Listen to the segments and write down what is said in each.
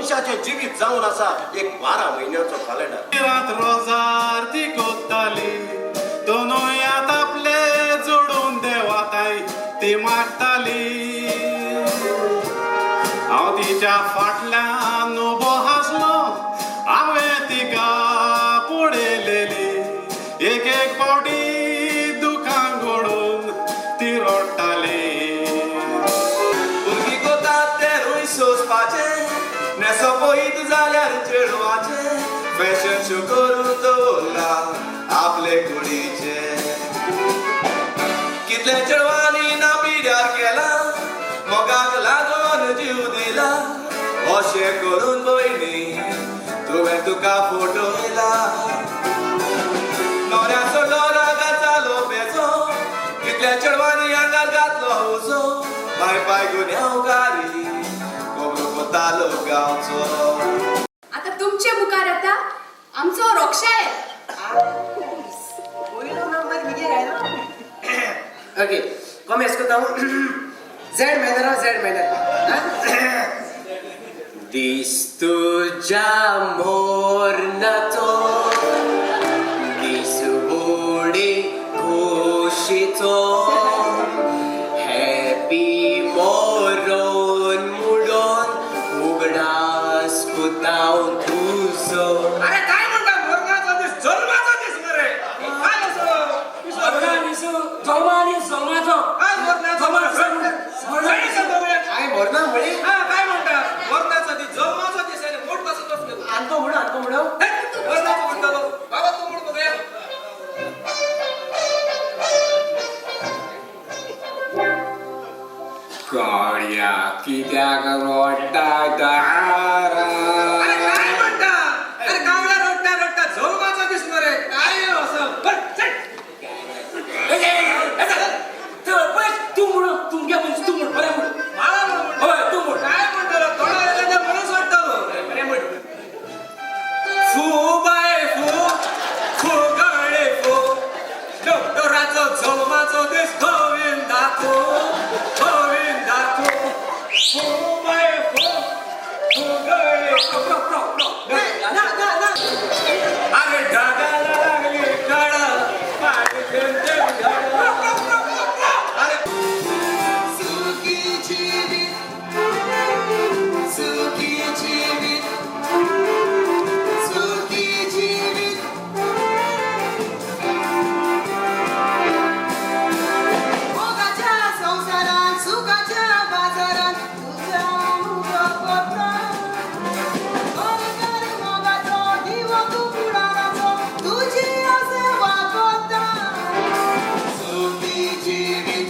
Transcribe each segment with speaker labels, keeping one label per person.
Speaker 1: मनशाचें जिवीत जावन आसा एक 12 म्हयन्याचो कॅलेंडर.
Speaker 2: रात रोजार ती कोत्ताली दोनूयात आपले जोडून देवाताय ती मागताली. हांव तिच्या फाटल्यान उबो हासलो हांवें तिका पळयलेली. एक एक फावटी दुखां घडून ती रडटाली.
Speaker 1: भुरगीं कोतात ते रूय सोंसपाचें नेसो पळयत जाल्यार चेडवाचें फॅशन शो करून दवरला आपले कुडीचे. कितले चेडवांनी नापिड्यार केला मोगाक लागून जीव दिला. अशें करून भयणी तुवें तुका फटयला. नवऱ्या सोडलो रागाचा लोपेचो कितल्या चेडवांनी आंगार घातलो हुजो. पाय पाय गुन्यांव गारी कोबरो कोतालो गांवचो.
Speaker 3: आता तुमचे मुखार येता आमचो रोक्षाय.
Speaker 4: ओके कॉम एसको ताऊ झेड मैनर
Speaker 1: दिस तुझ्या मोरनाचो दिस बोडे खोशीचो हॅपी मोरोन मुडोन उगडास कोताव तुझो.
Speaker 4: अरे काय म्हणता मोरनाचा दिस जन्माचा दिस मरे काय असो जन्मानी जन्माचो काय मोरना म्हळी काय म्हणता मोरनाचा दिस जन्माचा दिस आहे मोठ कसं कसं आणतो म्हणा मोरनाचा म्हणतो बाबा तू मोठ बघूया.
Speaker 2: काळ्या कित्याक रडटा दारा.
Speaker 4: अरे काय म्हणता अरे कावळा रडता जन्माचा दिस मरे काय असं तू म्हणून तुमच्या म्हणजे तू म्हण बरे म्हण मला म्हणून तू म्हण काय म्हणतो थोडा वेळाने म्हणून वाटतो बरे म्हण.
Speaker 1: फू बाय फू गळे फू डॉक्टराचो जन्माचो दीस गोविंदाचो गोविंदाचो. फू बाय फू गळे अरे ढगाला लागली काळा पाणी थेंब अरे सुखी जीवित सुखी जीवित सुखी जीवित.
Speaker 5: मोगाच्या संसारात सुखाच्या बाजारात तुझा मुगा पत्ता. कर मोगाचो दिवो तू पुराणाचो तुझी सेवा करता.
Speaker 1: सुखी जीवित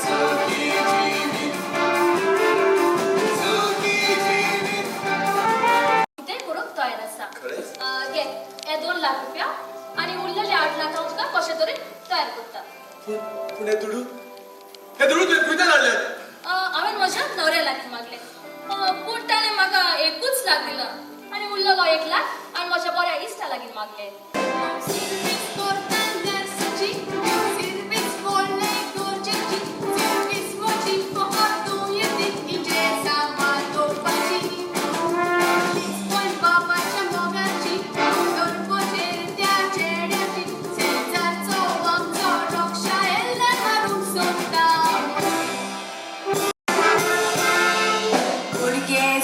Speaker 1: सुखी जीवित सुखी जीवित.
Speaker 3: ते करूंक तयार आसा. घे हे 2 लाख रुपया आणि उरलेले 8 लाख हांव तुका कशे तरी तयार करता.
Speaker 1: पुणे दुडू हे दुडू तुवें खंयच्यान हाडलें?
Speaker 3: हांवें म्हज्या नवऱ्या लागीं मागले पूण ताणें म्हाका 1 लाख दिला आनी उरलेलो 1 लाख हांवें म्हज्या बऱ्या इश्टा लागीं मागले.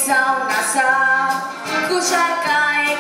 Speaker 5: जाऊन असा कुशाल काय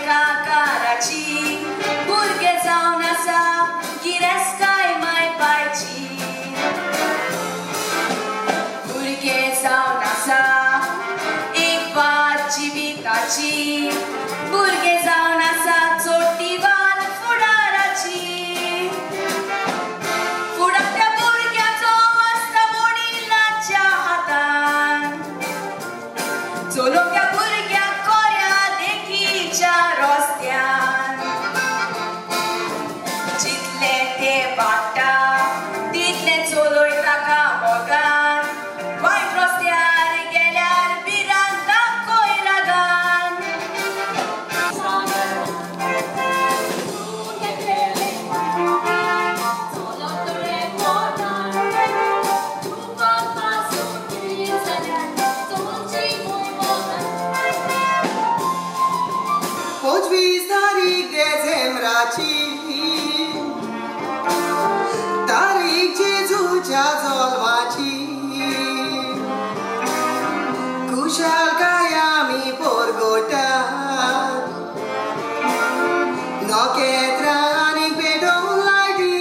Speaker 5: 25 तारीख डिसेंबराची तारीख जेजूच्या जल्माची कुशाल काय आमी पोरगोटात नखेत्रां आनी पेटोवन लायटी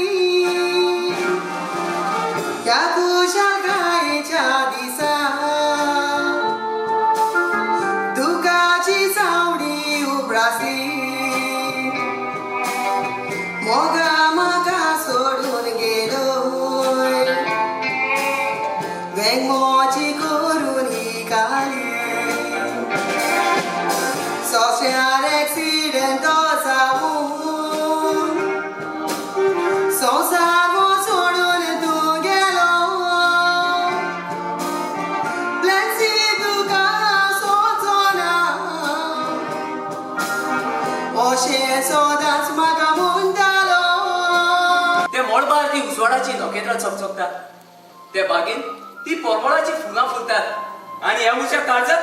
Speaker 5: ह्या कुशाल कायेच्या दिसा दुखाची सावडी उबरासली मोगा म्हाका सोडून गेलोय वेंगोची करून ही काली सोंश्यार एक्सिडेंट जावून संवसार हो सोडून तूं गेलो प्लेसी तुका सोचोना अशें सदांच म्हाका म्हणटालो
Speaker 6: ते मोडबार ती उजवाडाची नखेत्रां चकचकतात ते बागेन ती परमळाची फुलां फुलतात आणि ह्या म्हज्या काळजात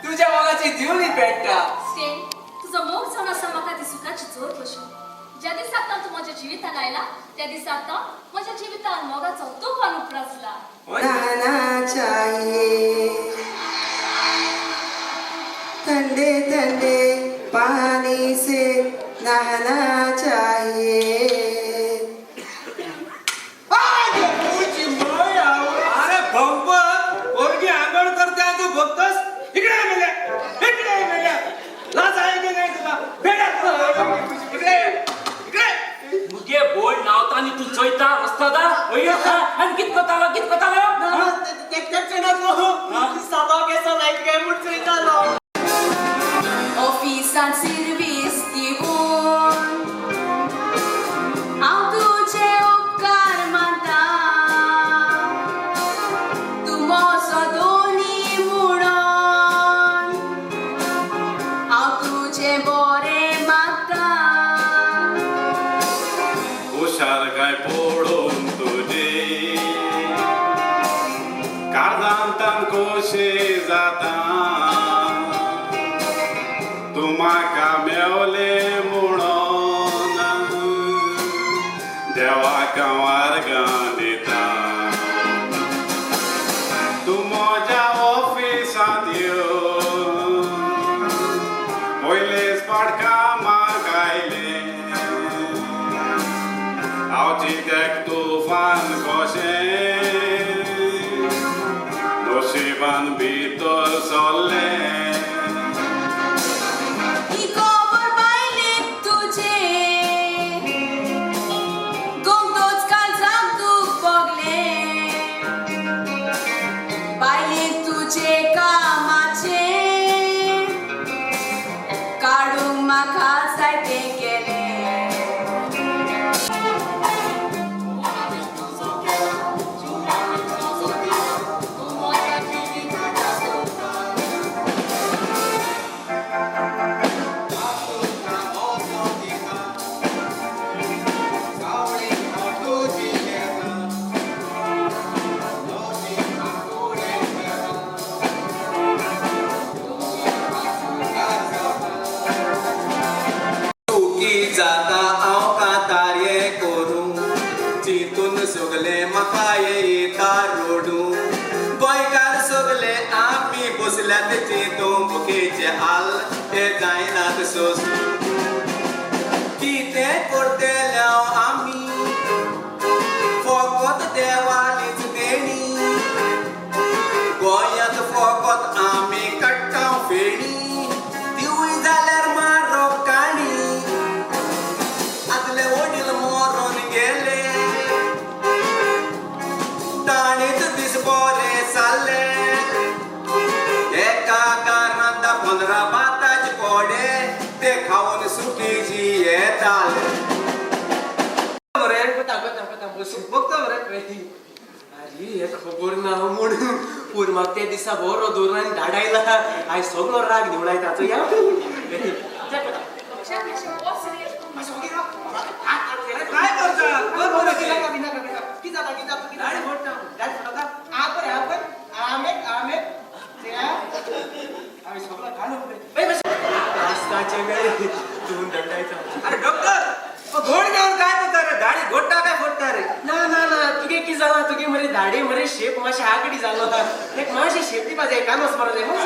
Speaker 6: तुझ्या मोगाची दिवणी पेटता
Speaker 3: स्टेन तुझो मोग जावन आसा म्हाका ती सुखाची चोर कशी ज्या दिसाक तू म्हज्या जिवितान आयला त्या दिसाक म्हज्या जिवितान मोगाचो तुफान उपरासला
Speaker 5: नहाना चाहिए ठंडे ठंडे पानी से नहाना चाहिए
Speaker 4: अरे भगवत पोरगी आंघोळ करते आणि तू बघतोस इकडे मेल्या इकडे मेल्या लाज आहे की नाही तुला इकडे इकडे
Speaker 6: मुगे बोर्ड नावतानी तू चोयता रस्तादा आणि कित कोतालो
Speaker 3: ऑफिसांत सर्वीस दिवून हांव तुजे उपकार मानता तूं म्हजो दोनी म्हणून हांव तुजें बरें मागता
Speaker 2: हुशार काय पडून तुझे काळजांतान कशे जाता तूं म्हाका मेवले म्हणून देवाक वार्गां दिता तूं म्हज्या ऑफिसांत येवन पयलेच पाट कामाक आयले हांव चिंतेक तुफान कशें नशिबान भितर सरलें
Speaker 3: ही खबर बायलेक तुजे गोमतोच काळजाक दूख भोगलें बायलेक तुजे कामाचे काडूंक म्हाका जायतें केलें
Speaker 1: जाता हांव कातार्ये करूं चिंतून सगले म्हाका येता रोडूं गोंयकार सगले आमी बसल्यात चिंतून बुकेचे हाल ते जायनात सोसूं कितें करतले आमी फकत देवालीच देणी गोंयांत फकत आमी काडटा फेणी दिवूय जाल्यार मारप काणी आदले वडील मरून गेले ताणीच दीस बरे चालले एका कारणांत 15 भाताचे कोडे ते खाऊन सुखी जियेताले
Speaker 4: बघतो बरे अरे हे खबर ना म्हणून पूर म्हाका ते दिसा बरो दोरान धाडायला आयज सगळो राग निवडाय ताचो या काय करता बरोबर किनाका बिनाका की जाता गाडी फोडटा गाडी फोडटा आपण आमे ते आम्ही सगळं घालून आस्ताचे वेळे
Speaker 6: धुवून दंडायचा.
Speaker 4: अरे डॉक्टर घोड घेऊन काय करता रे दाढी घोटता काय फोडता रे
Speaker 6: ना ना ना तुगे की जाला तुगे मरे दाढी मरे शेप माशे आकडी जालो एक माशे शेपटी पाजे कामच मरले मग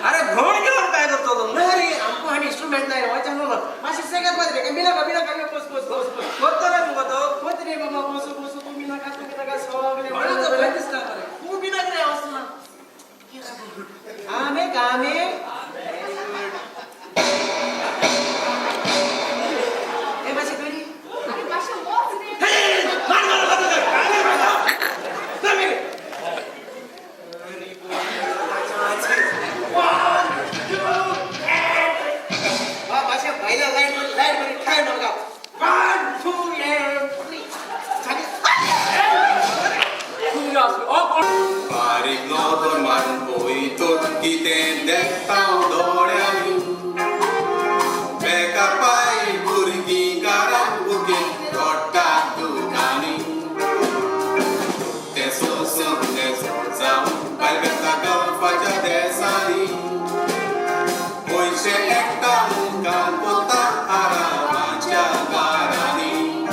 Speaker 4: अरे घोड घेऊन काय करतो तू
Speaker 6: ना रे आमको हानी इंस्ट्रूमेंट नाही वाचा नो माशे सगळ्यात पाजे का बिना का पोस पोस पोस पोस
Speaker 4: होतो रे मग तो
Speaker 6: होत रे बाबा पोस पोस तुम्ही ना का तुम्ही ना सवागले
Speaker 4: म्हणून तर भय दिसला रे
Speaker 6: तू बिना रे असला आमे कामे ए माशे करी
Speaker 3: अरे माशा मोज रे
Speaker 2: बारीक नोदर मारून पळयतत कितें देखतां दोळ्यांनी बेकार पाय भुरगीं घरांत उगीं रडटात दुकानी ते सोसून ते जावन भायर घेता गल्फाच्या देसांनी पयशे एकठांय मुखार पोता आरामाच्या घरांनी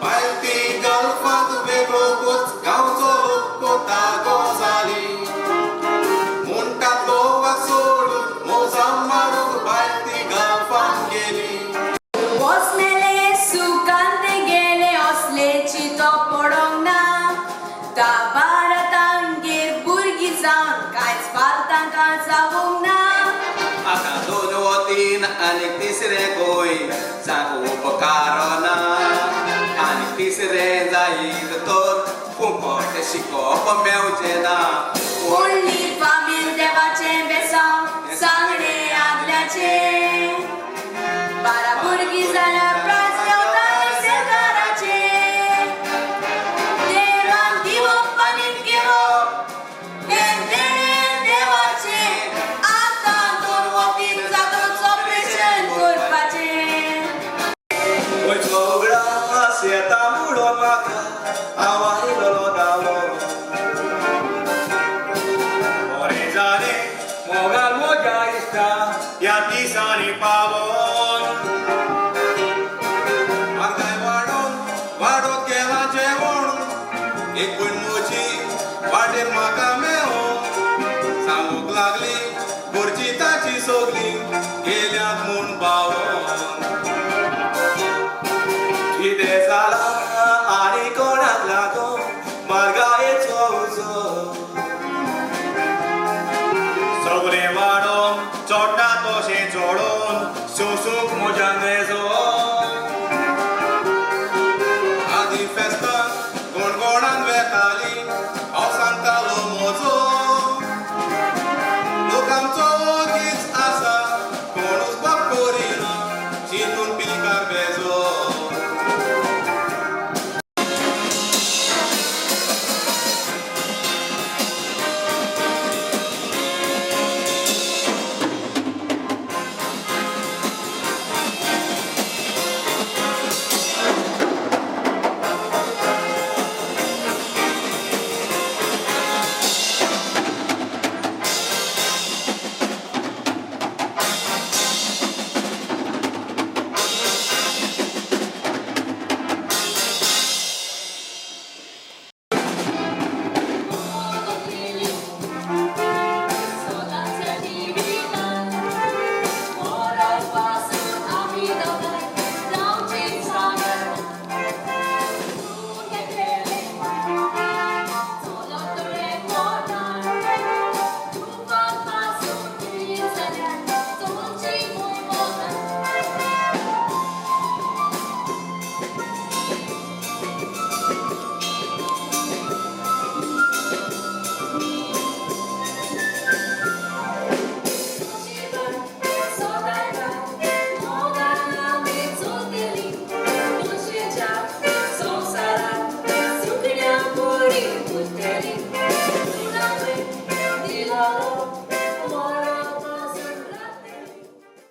Speaker 2: भायर ती गल्फांत वेगळोच गांवचो लोक कोता गजाली म्हणटात गोवा सोडून मोजां मारून भायर ती गल्फांत गेली
Speaker 7: वसलेले सुकान ते गेले असलेची तो पडोंक ना ता भारतांगेर भुरगीं जावन कांयच फाल तांकां जावूंक ना
Speaker 1: आतां दोन वतीन आनीक तिसरें गोंय जावं उपकारो ना आनी तिसरें जायत तर फुकट शिकोवप मेवचें ना
Speaker 7: व्हडली फामील देवाचें बेसांव सांगणे आदल्याचे बारा भुरगीं जाल्यार प्राज देंवता निसर्गाराचे देवान दिवप आनी घेवप हें देणें देवाचें आतां दोन वतीन जागोच ऑपरेशन करपाचें
Speaker 1: वय सगळा शेतां मुडोन म्हाका हांव आयलोलो गांवो
Speaker 4: बरें जालें मोगाल मोजा दिसता ह्या दिसांनी पावोन
Speaker 2: म्हारगाय वाडोत गेला जेवण एक भयण म्हजी वाटेर म्हाका मेळोन सांगूंक लागली घरची ताची सगली गेल्यात म्हूण भावोन
Speaker 1: कितें जालां आनी कोणाक लागून मारगायेचो उजो
Speaker 4: सगळे वाडोन चोडटा तशें चोडोन सोसूंक म्हज्या नेजो